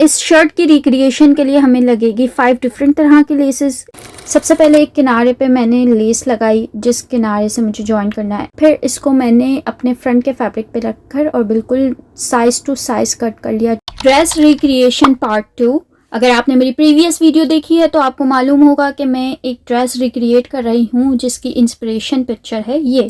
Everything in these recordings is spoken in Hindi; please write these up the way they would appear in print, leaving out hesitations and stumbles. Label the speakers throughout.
Speaker 1: इस शर्ट की रिक्रिएशन के लिए हमें लगेगी 5 डिफरेंट तरह की लेसेस। सबसे पहले एक किनारे पे मैंने लेस लगाई जिस किनारे से मुझे जॉइन करना है, फिर इसको मैंने अपने फ्रंट के फैब्रिक पे रखकर और बिल्कुल साइज टू साइज कट कर लिया। Dress recreation part 2। अगर आपने मेरी प्रीवियस वीडियो देखी है तो आपको मालूम होगा कि मैं एक ड्रेस रिक्रिएट कर रही हूँ जिसकी इंस्पिरेशन पिक्चर है ये।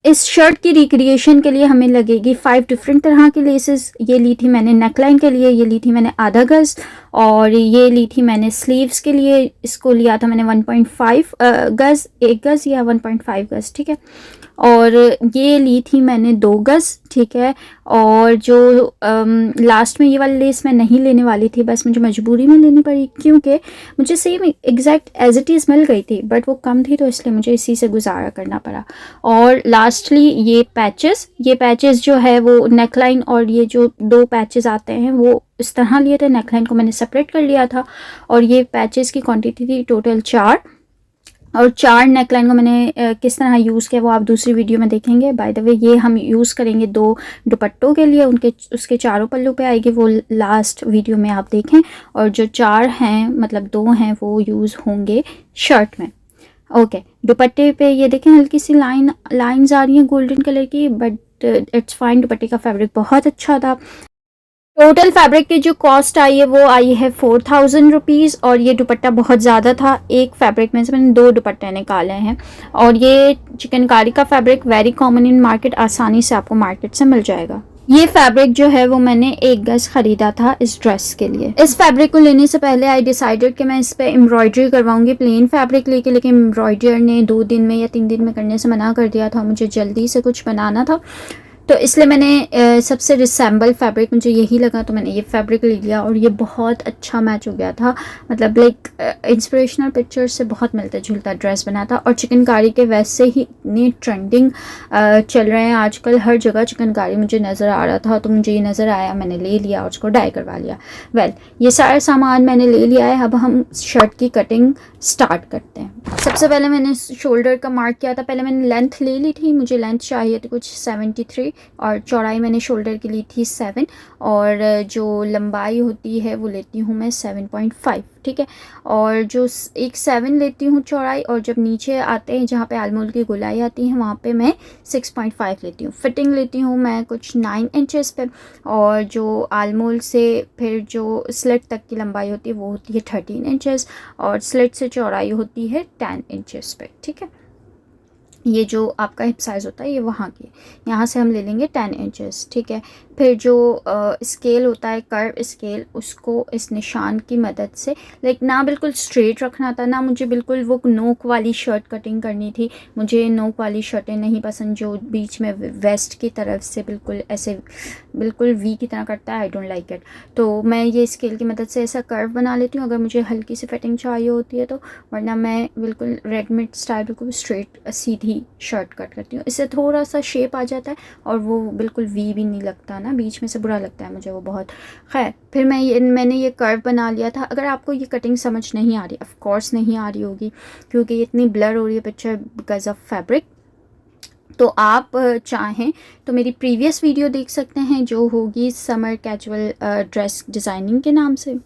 Speaker 1: इस शर्ट की रिक्रिएशन के लिए हमें लगेगी 5 डिफरेंट तरह की लेसेस। ये ली थी मैंने नेकलाइन के लिए, ये ली थी मैंने आधा गज़, और ये ली थी मैंने स्लीव्स के लिए, इसको लिया था मैंने 1.5 गज़, 1 गज़ या 1.5 गज़, ठीक है। और ये ली थी मैंने 2 गज़, ठीक है। और जो लास्ट में ये वाली लेस मैं नहीं लेने वाली थी, बस मुझे मजबूरी में लेनी पड़ी क्योंकि मुझे same exact as it is मिल गई थी, बट वो कम थी तो इसलिए मुझे इसी से गुजारा करना पड़ा। और लास्टली ये पैचेस जो है वो नेकलाइन, और ये जो 2 पैचेस आते हैं वो इस तरह लिए थे, नेकलाइन को मैंने सेपरेट कर लिया था। और ये पैचेस की क्वांटिटी थी टोटल 4, और 4 नेकलाइन को मैंने किस तरह यूज़ किया वो आप दूसरी वीडियो में देखेंगे। बाय द वे ये हम यूज़ करेंगे 2 दुपट्टों के लिए, उसके चारों पल्लू पे आएगी, वो लास्ट वीडियो में आप देखें। और जो 4 हैं मतलब 2 हैं वो यूज़ होंगे शर्ट में। ओके, दुपट्टे पे ये देखें हल्की सी लाइंस आ रही हैं गोल्डन कलर की, बट इट्स फाइन। दुपट्टे का फैब्रिक बहुत अच्छा था। टोटल फैब्रिक की जो कॉस्ट आई है वो आई है 4000 रुपीज़, और ये दुपट्टा बहुत ज़्यादा था। एक फैब्रिक में से मैंने 2 दुपट्टे निकाले हैं, और ये चिकनकारी का fabric very common in market, आसानी से आपको मार्केट से मिल जाएगा। ये फैब्रिक जो है वो मैंने 1 गज खरीदा था इस ड्रेस के लिए। इस फैब्रिक को लेने से पहले आई डिसाइडेड कि मैं इस पे एम्ब्रॉयडरी करवाऊंगी प्लेन फैब्रिक लेके, लेकिन एम्ब्रॉयडर ने 2 दिन में या 3 दिन में करने से मना कर दिया था। मुझे जल्दी से कुछ बनाना था, तो इसलिए मैंने सबसे रिसेंबल फैब्रिक मुझे यही लगा, तो मैंने ये फैब्रिक ले लिया, और ये बहुत अच्छा मैच हो गया था। मतलब लाइक इंस्पिरेशनल पिक्चर से बहुत मिलता जुलता ड्रेस बना था। और चिकनकारी के वैसे ही इतनी ट्रेंडिंग चल रहे हैं आजकल, हर जगह चिकनकारी मुझे नज़र आ रहा था, तो मुझे ये नज़र आया, मैंने ले लिया और उसको डाई करवा लिया। वेल, ये सारा सामान मैंने ले लिया है। अब हम शर्ट की कटिंग स्टार्ट करते हैं। सबसे पहले मैंने शोल्डर का मार्क किया था। पहले मैंने लेंथ ले ली थी, मुझे लेंथ चाहिए थी कुछ 73, और चौड़ाई मैंने शोल्डर की ली थी 7, और जो लंबाई होती है वो लेती हूँ मैं 7.5, ठीक है। और जो एक 7 लेती हूँ चौड़ाई, और जब नीचे आते हैं जहाँ पे आलमोल की गोलाई आती है वहाँ पे मैं 6.5 लेती हूँ। फिटिंग लेती हूँ मैं कुछ 9 इंचेस पे, और जो आलमोल से फिर जो स्लिट तक की लंबाई होती है वो होती है 13 इंचेस, और स्लिट से चौड़ाई होती है 10 इंचेस पे, ठीक है। ये जो आपका हिप साइज़ होता है ये वहाँ की, यहाँ से हम ले लेंगे 10 इंचेस, ठीक है। फिर जो स्केल होता है, कर्व स्केल, उसको इस निशान की मदद से लाइक ना बिल्कुल स्ट्रेट रखना था, ना मुझे बिल्कुल वो नोक वाली शर्ट कटिंग करनी थी। मुझे नोक वाली शर्टें नहीं पसंद जो बीच में वेस्ट की तरफ से बिल्कुल ऐसे बिल्कुल वी की तरह कटता है, आई डोंट लाइक इट। तो मैं ये स्केल की मदद से ऐसा कर्व बना लेती हूँ अगर मुझे हल्की सी फिटिंग चाहिए होती है तो, वरना मैं बिल्कुल रेडीमेड स्टाइल बिल्कुल स्ट्रेट सीधी शर्ट कट करती हूँ। इससे थोड़ा सा शेप आ जाता है और वो बिल्कुल वी भी नहीं लगता ना, बीच में से बुरा लगता है मुझे वो बहुत। खैर, फिर मैंने ये कर्व बना लिया था। अगर आपको ये कटिंग समझ नहीं आ रही, ऑफ कोर्स नहीं आ रही होगी क्योंकि इतनी ब्लर हो रही है पिक्चर बिकॉज ऑफ फैब्रिक, तो आप चाहें तो मेरी प्रीवियस वीडियो देख सकते हैं जो होगी समर कैजुअल ड्रेस डिज़ाइनिंग के नाम से।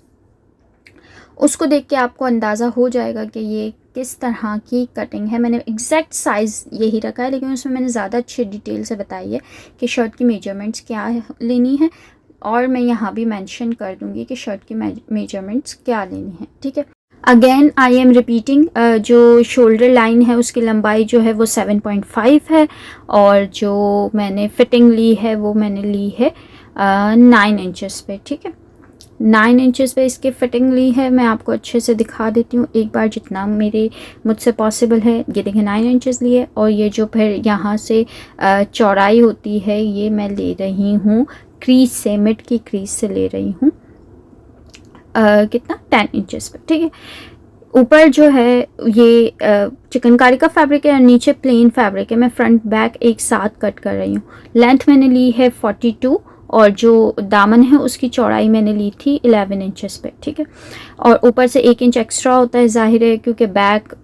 Speaker 1: उसको देख के आपको अंदाज़ा हो जाएगा कि ये किस तरह की कटिंग है। मैंने एग्जैक्ट साइज़ यही रखा है, लेकिन उसमें मैंने ज़्यादा अच्छे डिटेल से बताई है कि शर्ट की मेजरमेंट्स क्या लेनी है, और मैं यहाँ भी मेंशन कर दूँगी कि शर्ट की मेजरमेंट्स क्या लेनी है, ठीक है। अगेन आई एम रिपीटिंग, जो शोल्डर लाइन है उसकी लंबाई जो है वो 7.5 है, और जो मैंने फिटिंग ली है वो मैंने ली है 9 इंचेस पे, ठीक है। 9 इंचेस पे इसकी फ़िटिंग ली है। मैं आपको अच्छे से दिखा देती हूँ एक बार जितना मुझसे पॉसिबल है। ये देखिए 9 इंचेस लिए, और ये जो फिर यहाँ से चौड़ाई होती है ये मैं ले रही हूँ क्रीज से, मिड की क्रीज से ले रही हूँ कितना 10 इंचेस पे, ठीक है। ऊपर जो है ये चिकनकारी का फैब्रिक है और नीचे प्लेन फैब्रिक है। मैं फ्रंट बैक एक साथ कट कर रही हूँ। लेंथ मैंने ली है 42, और जो दामन है उसकी चौड़ाई मैंने ली थी 11 इंचेस पे, ठीक है। और ऊपर से 1 इंच एक्स्ट्रा होता है, जाहिर है क्योंकि बैक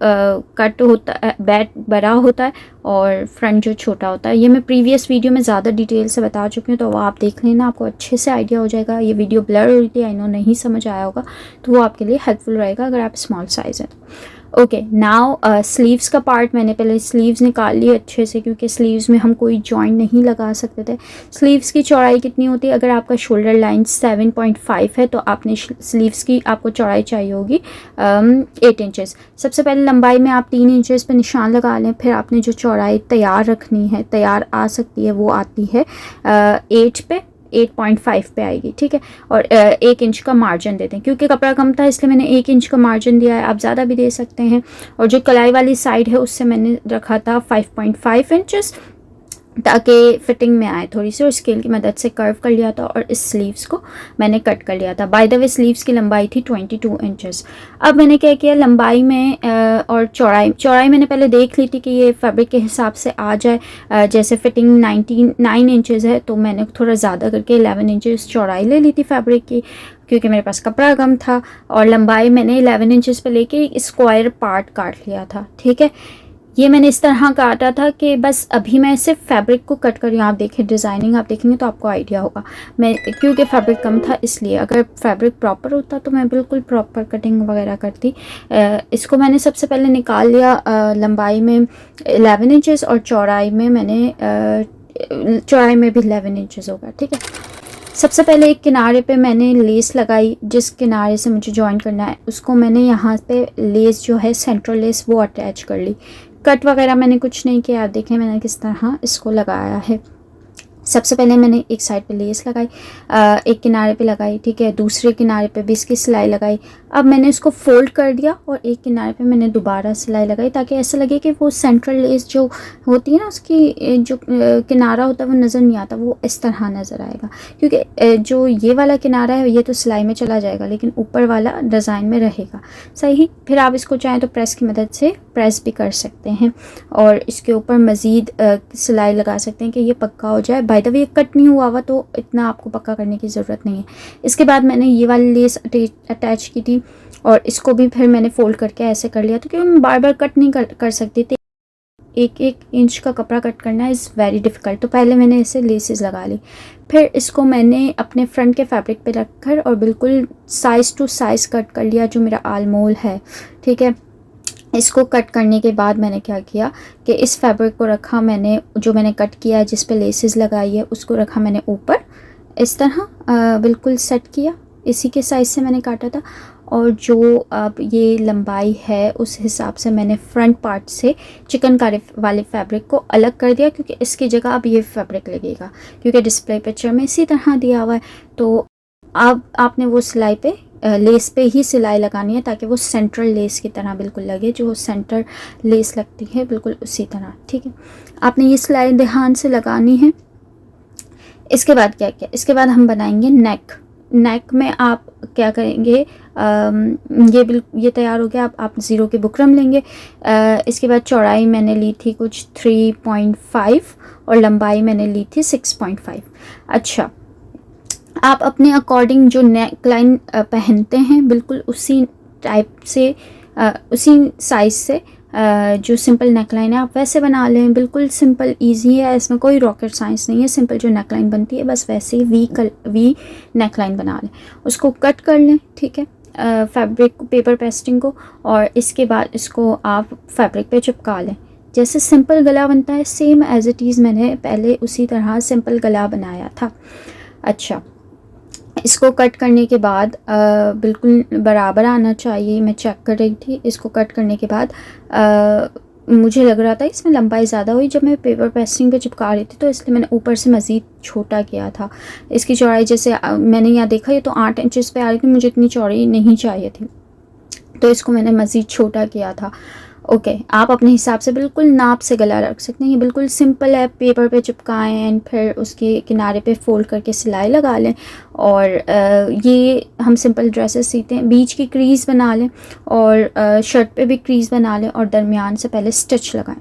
Speaker 1: कट होता है, बैक बड़ा होता है और फ्रंट जो छोटा होता है। ये मैं प्रीवियस वीडियो में ज़्यादा डिटेल से बता चुकी हूँ, तो वो आप देख लेना, आपको अच्छे से आइडिया हो जाएगा। ये वीडियो ब्लर हो रही थी, आई नो नहीं समझ आया होगा, तो वो आपके लिए हेल्पफुल रहेगा अगर आप स्मॉल साइज़ है। ओके, नाउ स्लीव्स का पार्ट मैंने पहले स्लीव्स निकाल लिए अच्छे से, क्योंकि स्लीव्स में हम कोई जॉइंट नहीं लगा सकते थे। स्लीव्स की चौड़ाई कितनी होती है, अगर आपका शोल्डर लाइन 7.5 है तो आपने स्लीव्स की आपको चौड़ाई चाहिए होगी 8 इंचेस। सबसे पहले लंबाई में आप 3 इंचेस पे निशान लगा लें, फिर आपने जो चौड़ाई तैयार रखनी है, तैयार आ सकती है, वो आती है 8 पे, 8.5 पे आएगी, ठीक है। और 1 इंच का मार्जिन देते हैं, क्योंकि कपड़ा कम था इसलिए मैंने 1 इंच का मार्जिन दिया है, आप ज़्यादा भी दे सकते हैं। और जो कलाई वाली साइड है उससे मैंने रखा था 5.5 इंचेस, ताकि फिटिंग में आए थोड़ी सी, और स्केल की मदद से कर्व कर लिया था और इस स्लीव्स को मैंने कट कर लिया था। बाय द वे स्लीव्स की लंबाई थी 22 इंचेस। अब मैंने क्या किया, लंबाई में और चौड़ाई मैंने पहले देख ली थी कि ये फैब्रिक के हिसाब से आ जाए। जैसे फिटिंग 9 इंचेस है तो मैंने थोड़ा ज़्यादा करके 11 इंचेस चौड़ाई ले ली थी फैब्रिक की, क्योंकि मेरे पास कपड़ा कम था। और लंबाई मैंने 11 इंचेस पे लेके स्क्वायर पार्ट काट लिया था, ठीक है। ये मैंने इस तरह काटा था कि बस अभी मैं सिर्फ फैब्रिक को कट कर रही हूँ। आप देखें डिज़ाइनिंग, आप देखेंगे तो आपको आइडिया होगा। मैं क्योंकि फैब्रिक कम था इसलिए, अगर फैब्रिक प्रॉपर होता तो मैं बिल्कुल प्रॉपर कटिंग वगैरह करती। इसको मैंने सबसे पहले निकाल लिया लंबाई में 11 इंचेस और चौड़ाई में मैंने चौड़ाई में भी 11 इंचेस होगा, ठीक है। सबसे पहले एक किनारे पे मैंने लेस लगाई, जिस किनारे से मुझे जॉइन करना है उसको मैंने यहाँ पे लेस जो है सेंट्रल लेस वो अटैच कर ली। कट वगैरह मैंने कुछ नहीं किया, आप देखें मैंने किस तरह इसको लगाया है। सबसे पहले मैंने एक साइड पे लेस लगाई, एक किनारे पे लगाई, ठीक है, दूसरे किनारे पे भी इसकी सिलाई लगाई। अब मैंने इसको फोल्ड कर दिया और एक किनारे पे मैंने दोबारा सिलाई लगाई, ताकि ऐसा लगे कि वो सेंट्रल लेस जो होती है ना उसकी जो किनारा होता है वो नज़र नहीं आता, वो इस तरह नज़र आएगा। क्योंकि जो ये वाला किनारा है ये तो सिलाई में चला जाएगा, लेकिन ऊपर वाला डिज़ाइन में रहेगा, सही। फिर आप इसको चाहें तो प्रेस की मदद से प्रेस भी कर सकते हैं और इसके ऊपर मज़ीद सिलाई लगा सकते हैं कि ये पक्का हो जाए। बाय द वे कट नहीं हुआ हुआ तो इतना आपको पक्का करने की ज़रूरत नहीं है। इसके बाद मैंने ये वाली लेस अटैच की थी और इसको भी फिर मैंने फोल्ड करके ऐसे कर लिया था, क्योंकि मैं बार बार कट नहीं कर सकती थी। 1 इंच का कपड़ा कट करना इज़ वेरी डिफ़िकल्ट, तो पहले मैंने इसे लेसेस लगा ली। फिर इसको मैंने अपने फ्रंट के फैब्रिक पे रखकर और बिल्कुल साइज़ टू साइज़ कट कर लिया, जो मेरा आलमोल है, ठीक है। इसको कट करने के बाद मैंने क्या किया कि इस फैब्रिक को रखा मैंने, जो मैंने कट किया है जिस पे लेसेस लगाई है उसको रखा मैंने ऊपर, इस तरह बिल्कुल सेट किया। इसी के साइज़ से मैंने काटा था और जो अब ये लंबाई है उस हिसाब से मैंने फ्रंट पार्ट से चिकनकारी वाले फैब्रिक को अलग कर दिया, क्योंकि इसकी जगह अब ये फैब्रिक लगेगा, क्योंकि डिस्प्ले पिक्चर में इसी तरह दिया हुआ है। तो अब आपने वो सिलाई पे लेस पे ही सिलाई लगानी है, ताकि वो सेंट्रल लेस की तरह बिल्कुल लगे, जो सेंटर लेस लगती है बिल्कुल उसी तरह, ठीक है। आपने ये सिलाई ध्यान से लगानी है। इसके बाद क्या किया, इसके बाद हम बनाएंगे नेक में आप क्या करेंगे, ये तैयार हो गया। आप ज़ीरो के बुकरम लेंगे। इसके बाद चौड़ाई मैंने ली थी कुछ 3.5 और लंबाई मैंने ली थी 6.5। अच्छा, आप अपने अकॉर्डिंग जो नेक लाइन पहनते हैं बिल्कुल उसी टाइप से उसी साइज़ से जो सिंपल नेक लाइन है आप वैसे बना लें। बिल्कुल सिंपल इजी है, इसमें कोई रॉकेट साइंस नहीं है। सिंपल जो नेक लाइन बनती है बस वैसे ही वी नेक लाइन बना लें, उसको कट कर लें, ठीक है, फैब्रिक पेपर पेस्टिंग को, और इसके बाद इसको आप फैब्रिक पे चिपका लें। जैसे सिंपल गला बनता है सेम एज इट इज़ मैंने पहले उसी तरह सिंपल गला बनाया था। अच्छा, इसको कट करने के बाद बिल्कुल बराबर आना चाहिए, मैं चेक कर रही थी। इसको कट करने के बाद मुझे लग रहा था इसमें लंबाई ज़्यादा हुई जब मैं पेपर पेस्टिंग पे चिपका रही थी, तो इसलिए मैंने ऊपर से मज़ीद छोटा किया था। इसकी चौड़ाई जैसे मैंने यहाँ देखा ये तो 8 इंचेस पे आ रही थी, मुझे इतनी चौड़ी नहीं चाहिए थी, तो इसको मैंने मज़ीद छोटा किया था। ओके, आप अपने हिसाब से बिल्कुल नाप से गला रख सकते हैं। ये बिल्कुल सिंपल है, पेपर पे चिपकाएं एंड फिर उसके किनारे पे फोल्ड करके सिलाई लगा लें। और ये हम सिंपल ड्रेसेस सीते हैं। बीच की क्रीज़ बना लें और शर्ट पे भी क्रीज़ बना लें और दरमियान से पहले स्टिच लगाएं।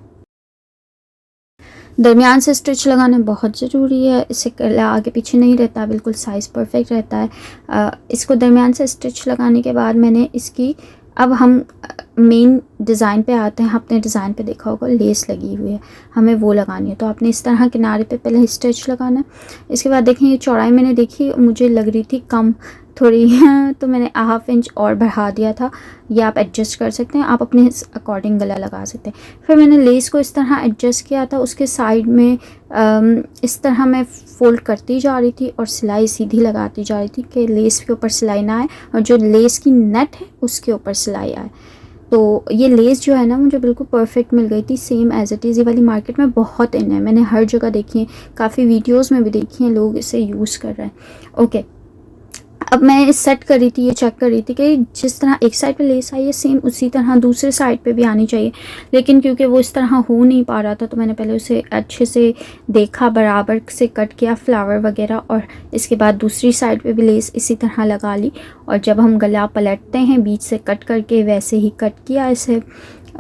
Speaker 1: दरमियान से स्टिच लगाना बहुत ज़रूरी है, इससे गला आगे पीछे नहीं रहता, बिल्कुल साइज़ परफेक्ट रहता है। इसको दरमियान से स्टिच लगाने के बाद मैंने इसकी, अब हम मेन डिज़ाइन पे आते हैं। आपने डिज़ाइन पे देखा होगा लेस लगी हुई है, हमें वो लगानी है। तो आपने इस तरह किनारे पे पहले स्टिच लगाना है। इसके बाद देखें ये चौड़ाई मैंने देखी, मुझे लग रही थी कम थोड़ी तो मैंने ½ इंच और बढ़ा दिया था। ये आप एडजस्ट कर सकते हैं, आप अपने अकॉर्डिंग गला लगा सकते हैं। फिर मैंने लेस को इस तरह एडजस्ट किया था, उसके साइड में इस तरह मैं फ़ोल्ड करती जा रही थी और सिलाई सीधी लगाती जा रही थी कि लेस के ऊपर सिलाई ना आए और जो लेस की नेट है उसके ऊपर सिलाई आए। तो ये लेस जो है ना मुझे बिल्कुल परफेक्ट मिल गई थी, सेम एज़ इट इज़। ये वाली मार्केट में बहुत इन है, मैंने हर जगह देखी है, काफ़ी वीडियोस में भी देखी हैं, लोग इसे यूज़ कर रहे हैं। ओके, अब मैं सेट कर रही थी, ये चेक कर रही थी कि जिस तरह एक साइड पे लेस आई है सेम उसी तरह दूसरे साइड पे भी आनी चाहिए, लेकिन क्योंकि वो इस तरह हो नहीं पा रहा था तो मैंने पहले उसे अच्छे से देखा, बराबर से कट किया फ्लावर वगैरह, और इसके बाद दूसरी साइड पे भी लेस इसी तरह लगा ली। और जब हम गला पलटते हैं बीच से कट करके, वैसे ही कट किया इसे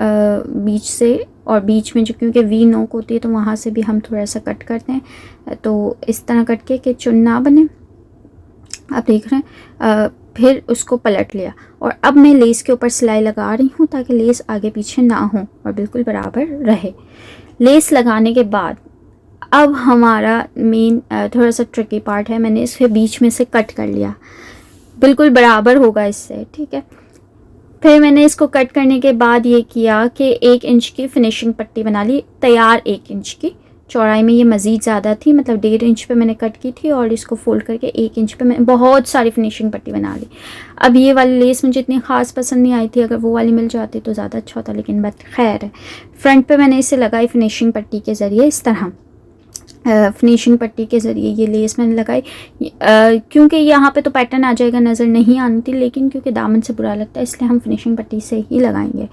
Speaker 1: बीच से, और बीच में जो क्योंकि वी नोक होती है तो वहाँ से भी हम थोड़ा सा कट करते हैं, तो इस तरह कट के कि चुन ना बने, आप देख रहे हैं। फिर उसको पलट लिया और अब मैं लेस के ऊपर सिलाई लगा रही हूँ ताकि लेस आगे पीछे ना हो और बिल्कुल बराबर रहे। लेस लगाने के बाद अब हमारा मेन थोड़ा सा ट्रिकी पार्ट है, मैंने इसके बीच में से कट कर लिया, बिल्कुल बराबर होगा इससे, ठीक है। फिर मैंने इसको कट करने के बाद ये किया कि 1 इंच की फिनिशिंग पट्टी बना ली, तैयार 1 इंच की चौड़ाई में। ये मज़ीद ज़्यादा थी, मतलब 1.5 इंच पे मैंने कट की थी और इसको फोल्ड करके 1 इंच पे मैंने बहुत सारी फिनिशिंग पट्टी बना ली। अब ये वाली लेस मुझे इतनी ख़ास पसंद नहीं आई थी, अगर वो वाली मिल जाती तो ज़्यादा अच्छा होता, लेकिन बट खैर है। फ्रंट पे मैंने इसे लगाई फिनिशिंग पट्टी के ज़रिए, इस तरह फिनिशिंग पट्टी के ज़रिए ये लेस मैंने लगाई। क्योंकि यहाँ पे तो पैटर्न आ जाएगा, नज़र नहीं आनी थी, लेकिन क्योंकि दामन से बुरा लगता है इसलिए हम फिनिशिंग पट्टी से ही लगाएंगे।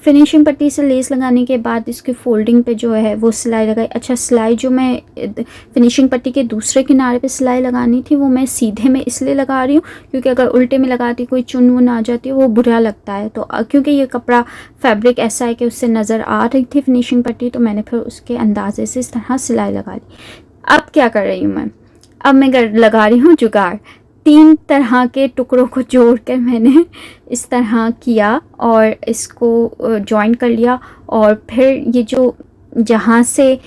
Speaker 1: फिनिशिंग पट्टी से लेस लगाने के बाद इसकी फोल्डिंग पे जो है वो सिलाई लगाई। अच्छा, सिलाई जो मैं फिनिशिंग पट्टी के दूसरे किनारे पे सिलाई लगानी थी वो मैं सीधे में इसलिए लगा रही हूँ क्योंकि अगर उल्टे में लगाती कोई चुन वुन आ जाती है वो बुरा लगता है। तो क्योंकि ये कपड़ा फैब्रिक ऐसा है कि उससे नज़र आ रही थी फिनिशिंग पट्टी, तो मैंने फिर उसके अंदाजे से इस तरह सिलाई लगा ली। अब क्या कर रही हूँ मैं, अब मैं लगा रही हूँ जुगाड़। 3 तरह के टुकड़ों को जोड़ कर मैंने इस तरह किया और इसको जॉइन कर लिया, और फिर ये जो जहाँ से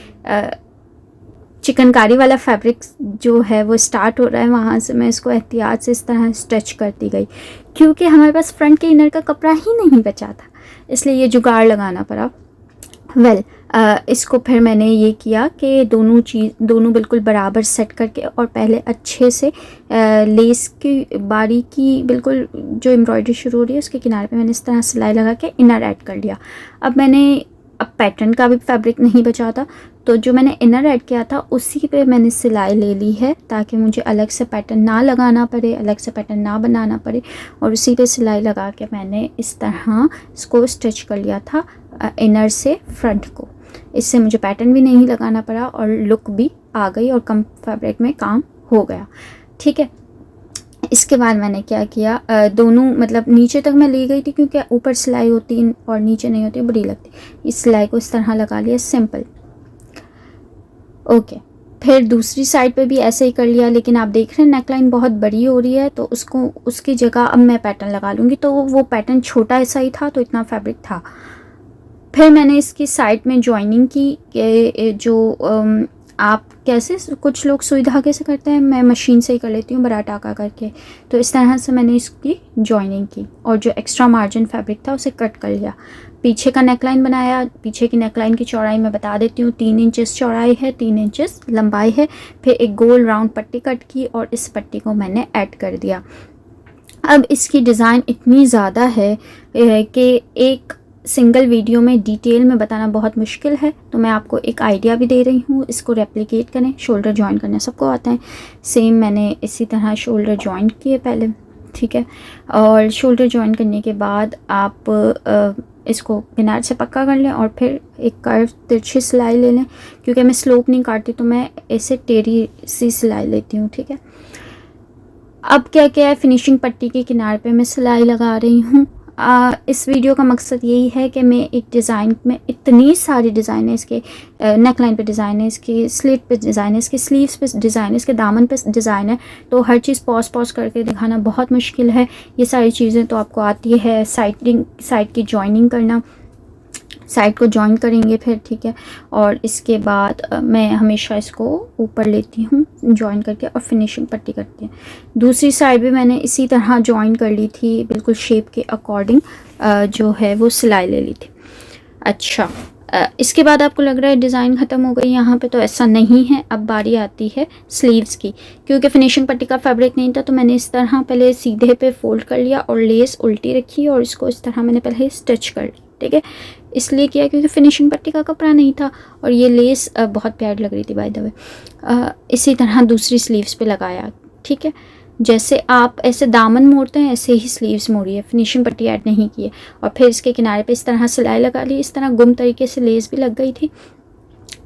Speaker 1: चिकनकारी वाला फैब्रिक जो है वो स्टार्ट हो रहा है वहाँ से मैं इसको एहतियात से इस तरह स्टिच करती गई, क्योंकि हमारे पास फ्रंट के इनर का कपड़ा ही नहीं बचा था, इसलिए ये जुगाड़ लगाना पड़ा। इसको फिर मैंने ये किया कि दोनों बिल्कुल बराबर सेट करके, और पहले अच्छे से लेस की बारीकी बिल्कुल जो एम्ब्रॉयडरी शुरू हो रही है उसके किनारे पे मैंने इस तरह सिलाई लगा के इनर ऐड कर लिया। अब पैटर्न का भी फैब्रिक नहीं बचा था, तो जो मैंने इनर ऐड किया था उसी पे मैंने सिलाई ले ली है ताकि मुझे अलग से पैटर्न ना लगाना पड़े, अलग से पैटर्न ना बनाना पड़े, और उसी पे सिलाई लगा के मैंने इस तरह इसको स्टिच कर लिया था इनर से फ्रंट को। इससे मुझे पैटर्न भी नहीं लगाना पड़ा और लुक भी आ गई और कम फैब्रिक में काम हो गया, ठीक है। इसके बाद मैंने क्या किया, दोनों मतलब नीचे तक मैं ले गई थी क्योंकि ऊपर सिलाई होती और नीचे नहीं होती, बुरी लगती। इस सिलाई को इस तरह लगा लिया सिंपल, ओके। फिर दूसरी साइड पे भी ऐसे ही कर लिया, लेकिन आप देख रहे हैं नेकलाइन बहुत बड़ी हो रही है तो उसको उसकी जगह अब मैं पैटर्न लगा लूँगी, तो वो पैटर्न छोटा ऐसा ही था तो इतना फैब्रिक था। फिर मैंने इसकी साइड में जॉइनिंग की, जो आप कैसे कुछ लोग सुई धागे से करते हैं, मैं मशीन से ही कर लेती हूँ बड़ा टाका करके। तो इस तरह से मैंने इसकी जॉइनिंग की और जो एक्स्ट्रा मार्जिन फैब्रिक था उसे कट कर लिया। पीछे का नेकलाइन बनाया। पीछे की नेकलाइन की चौड़ाई मैं बता देती हूँ, 3 इंचेस चौड़ाई है, 3 इंचेस लंबाई है। फिर एक गोल राउंड पट्टी कट की और इस पट्टी को मैंने ऐड कर दिया। अब इसकी डिज़ाइन इतनी ज़्यादा है कि एक सिंगल वीडियो में डिटेल में बताना बहुत मुश्किल है, तो मैं आपको एक आइडिया भी दे रही हूँ। इसको रेप्लिकेट करें, शोल्डर जॉइन करना सबको आता है, सेम मैंने इसी तरह शोल्डर जॉइन किए पहले, ठीक है। और शोल्डर जॉइन करने के बाद आप इसको किनारे से पक्का कर लें और फिर एक कर्व तिरछी सिलाई ले लें। क्योंकि मैं स्लोप नहीं काटती तो मैं ऐसे टेढ़ी सी सिलाई लेती हूँ, ठीक है। अब क्या क्या है, फिनिशिंग पट्टी के किनारे पे मैं सिलाई लगा रही हूँ। इस वीडियो का मकसद यही है कि मैं एक डिज़ाइन में इतनी सारी डिज़ाइन है, इसके नेक लाइन पर डिज़ाइन है, इसकी स्लिट पे डिज़ाइन है, इसकी स्लीव्स पे डिज़ाइन है, इसके दामन पे डिज़ाइन है, तो हर चीज़ पॉज करके दिखाना बहुत मुश्किल है। ये सारी चीज़ें तो आपको आती है, साइड की जॉइनिंग करना, साइड को जॉइन करेंगे फिर, ठीक है। और इसके बाद मैं हमेशा इसको ऊपर लेती हूँ जॉइन करके और फिनिशिंग पट्टी करती हूँ। दूसरी साइड भी मैंने इसी तरह जॉइन कर ली थी, बिल्कुल शेप के अकॉर्डिंग जो है वो सिलाई ले ली थी। अच्छा, इसके बाद आपको लग रहा है डिज़ाइन ख़त्म हो गई यहाँ पे, तो ऐसा नहीं है। अब बारी आती है स्लीव्स की। क्योंकि फिनिशिंग पट्टी का फैब्रिक नहीं था तो मैंने इस तरह पहले सीधे पे फोल्ड कर लिया और लेस उल्टी रखी और इसको इस तरह मैंने पहले स्टिच कर ली, ठीक है। इसलिए किया क्योंकि फिनिशिंग पट्टी का कपड़ा नहीं था और ये लेस बहुत प्यारी लग रही थी बाय द वे। इसी तरह दूसरी स्लीव्स पे लगाया, ठीक है। जैसे आप ऐसे दामन मोड़ते हैं ऐसे ही स्लीव्स मोड़ी है, फिनिशिंग पट्टी ऐड नहीं की है। और फिर इसके किनारे पे इस तरह सिलाई लगा ली, इस तरह गुम तरीके से लेस भी लग गई थी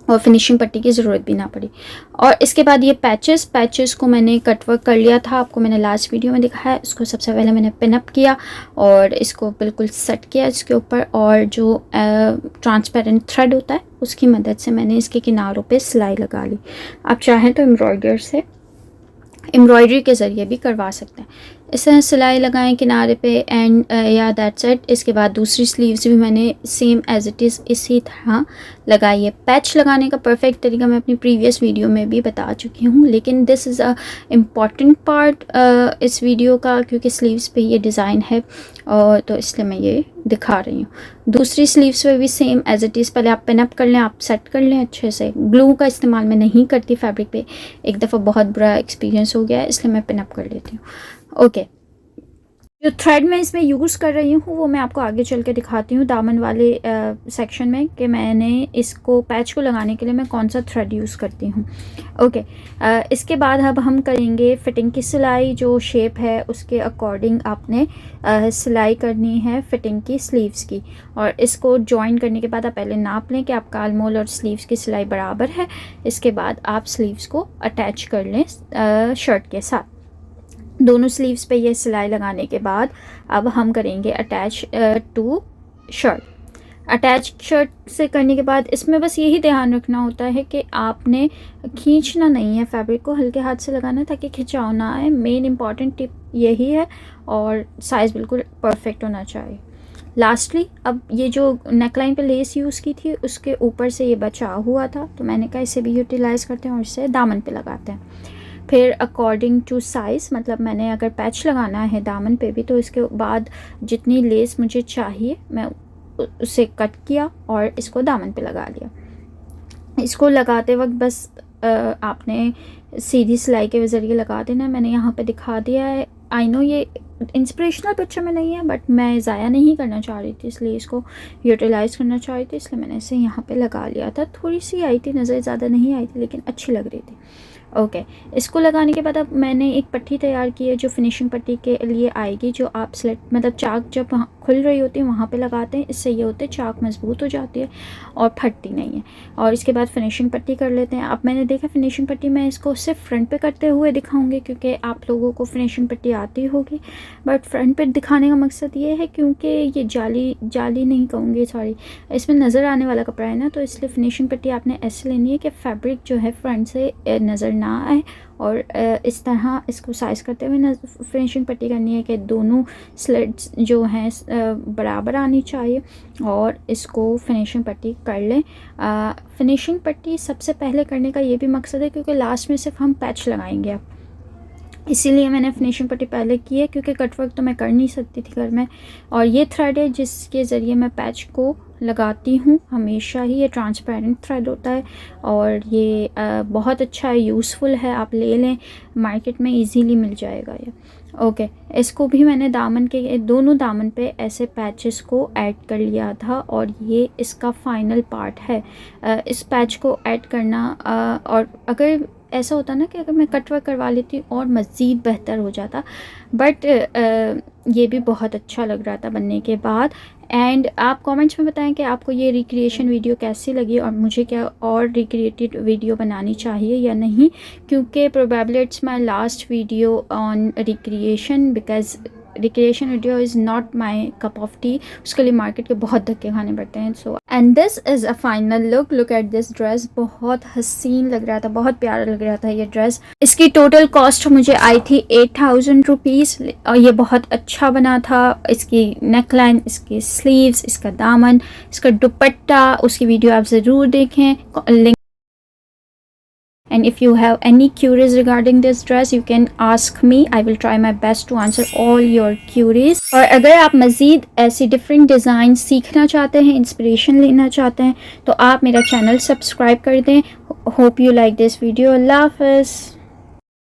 Speaker 1: और फिनिशिंग पट्टी की ज़रूरत भी ना पड़ी। और इसके बाद ये पैचेस को मैंने कटवर्क कर लिया था, आपको मैंने लास्ट वीडियो में दिखाया। इसको सबसे पहले मैंने पिन अप किया और इसको बिल्कुल सेट किया इसके ऊपर, और जो ट्रांसपेरेंट थ्रेड होता है उसकी मदद से मैंने इसके किनारों पे सिलाई लगा ली। आप चाहें तो एम्ब्रॉयडरी के ज़रिए भी करवा सकते हैं। इस तरह सिलाई लगाएं किनारे पे एंड या दैट्स इट। इसके बाद दूसरी स्लीव्स भी मैंने सेम एज इट इज़ इसी तरह लगाई है। पैच लगाने का परफेक्ट तरीका मैं अपनी प्रीवियस वीडियो में भी बता चुकी हूँ, लेकिन this is a important part इस वीडियो का, क्योंकि स्लीव्स पे ये डिज़ाइन है और तो इसलिए मैं ये दिखा रही हूँ। दूसरी स्लीव्स पे भी सेम एज इट इज़, पहले आप पिन अप कर लें, आप सेट कर लें अच्छे से। ग्लू का इस्तेमाल मैं नहीं करती फैब्रिक पे, एक दफ़ा बहुत बुरा एक्सपीरियंस हो गया है, इसलिए मैं पिन अप कर लेती हूँ। ओके, जो थ्रेड मैं इसमें यूज़ कर रही हूँ वो मैं आपको आगे चल के दिखाती हूँ दामन वाले सेक्शन में, कि मैंने इसको पैच को लगाने के लिए मैं कौन सा थ्रेड यूज़ करती हूँ। ओके, इसके बाद अब हम करेंगे फिटिंग की सिलाई। जो शेप है उसके अकॉर्डिंग आपने सिलाई करनी है फिटिंग की स्लीव्स की। और इसको जॉइन करने के बाद आप पहले नाप लें कि आपका आलमोल और स्लीव्स की सिलाई बराबर है। इसके बाद आप स्लीव्स को अटैच कर लें शर्ट के साथ। दोनों स्लीव्स पे ये सिलाई लगाने के बाद अब हम करेंगे attach to shirt. Attach shirt से करने के बाद इसमें बस यही ध्यान रखना होता है कि आपने खींचना नहीं है, फैब्रिक को हल्के हाथ से लगाना है ताकि खिंचाव ना आए। मेन इंपॉर्टेंट टिप यही है, और साइज़ बिल्कुल परफेक्ट होना चाहिए। लास्टली, अब ये जो नेकलाइन पे लेस यूज़ की थी उसके ऊपर से ये बचा हुआ था, तो मैंने कहा इसे भी यूटिलाइज़ करते हैं और इसे दामन पे लगाते हैं। फिर अकॉर्डिंग टू साइज़, मतलब मैंने अगर पैच लगाना है दामन पे भी तो इसके बाद जितनी लेस मुझे चाहिए मैं उसे कट किया और इसको दामन पे लगा लिया। इसको लगाते वक्त बस आपने सीधी सिलाई के ज़रिए लगा देना है। मैंने यहाँ पे दिखा दिया है। आई नो ये इंस्पिरेशनल पिक्चर में नहीं है, बट मैं ज़ाया नहीं करना चाह रही थी, इसलिए इसको यूटिलाइज़ करना चाह रही थी, इसलिए मैंने इसे यहाँ पे लगा लिया था। थोड़ी सी आई थी नज़र, ज़्यादा नहीं आई थी, लेकिन अच्छी लग रही थी। ओके, इसको लगाने के बाद अब मैंने एक पट्टी तैयार की है जो फिनिशिंग पट्टी के लिए आएगी, जो आप स्लिट मतलब चाक जब खुल रही होती है वहाँ पे लगाते हैं। इससे ये होते है चाक मजबूत हो जाती है और फटती नहीं है। और इसके बाद फिनिशिंग पट्टी कर लेते हैं। अब मैंने देखा फिनिशिंग पट्टी मैं इसको सिर्फ फ्रंट पे करते हुए दिखाऊंगी, क्योंकि आप लोगों को फिनिशिंग पट्टी आती होगी, बट फ्रंट पे दिखाने का मकसद ये है क्योंकि ये जाली नहीं कहूँगी, सॉरी, इसमें नज़र आने वाला कपड़ा है ना, तो इसलिए फिनिशिंग पट्टी आपने ऐसे लेनी है कि फैब्रिक जो है फ्रंट से नज़र ना आए। और इस तरह इसको साइज़ करते हुए फिनिशिंग पट्टी करनी है कि दोनों स्लिट्स जो हैं बराबर आनी चाहिए, और इसको फिनिशिंग पट्टी कर लें। फिनिशिंग पट्टी सबसे पहले करने का ये भी मकसद है क्योंकि लास्ट में सिर्फ हम पैच लगाएंगे अब, इसीलिए मैंने फिनिशिंग पट्टी पहले की है, क्योंकि कटवर्क तो मैं कर नहीं सकती थी घर में। और ये थ्रेड है जिसके ज़रिए मैं पैच को लगाती हूँ हमेशा ही। ये ट्रांसपेरेंट थ्रेड होता है और ये बहुत अच्छा है, यूज़फुल है, आप ले लें, मार्केट में इजीली मिल जाएगा ये। ओके, इसको भी मैंने दामन के दोनों दामन पे ऐसे पैचेस को ऐड कर लिया था और ये इसका फाइनल पार्ट है। इस पैच को ऐड करना और अगर ऐसा होता ना कि अगर मैं कटवर्क करवा लेती और मज़ीद बेहतर हो जाता, बट ये भी बहुत अच्छा लग रहा था बनने के बाद। एंड आप कमेंट्स में बताएं कि आपको ये रिक्रिएशन वीडियो कैसी लगी और मुझे क्या और रिक्रिएटेड वीडियो बनानी चाहिए या नहीं, क्योंकि probably it's my last video on recreation, because recreation video is not my cup of T, उसके लिए मार्केट के बहुत धक्के खाने पड़ते हैं। So and this is a final look at this dress. बहुत हसीन लग रहा था, बहुत प्यारा लग रहा था ये ड्रेस। इसकी टोटल कॉस्ट मुझे आई थी 8000 रुपीज़। और ये बहुत अच्छा बना था। इसकी नेक लाइन, इसकी स्लीव्स, इसका दामन, इसका दुपट्टा, उसकी वीडियो आप ज़रूर देखें। Link And if you have any queries regarding this dress, you can ask me. I will try my best to answer all your queries. और अगर आप मज़ीद ऐसी डिफरेंट डिज़ाइन सीखना चाहते हैं, इंस्पिरेशन लेना चाहते हैं, तो आप मेरा चैनल सब्सक्राइब कर दें। Hope you like this video. अल्लाह हाफ़िज़।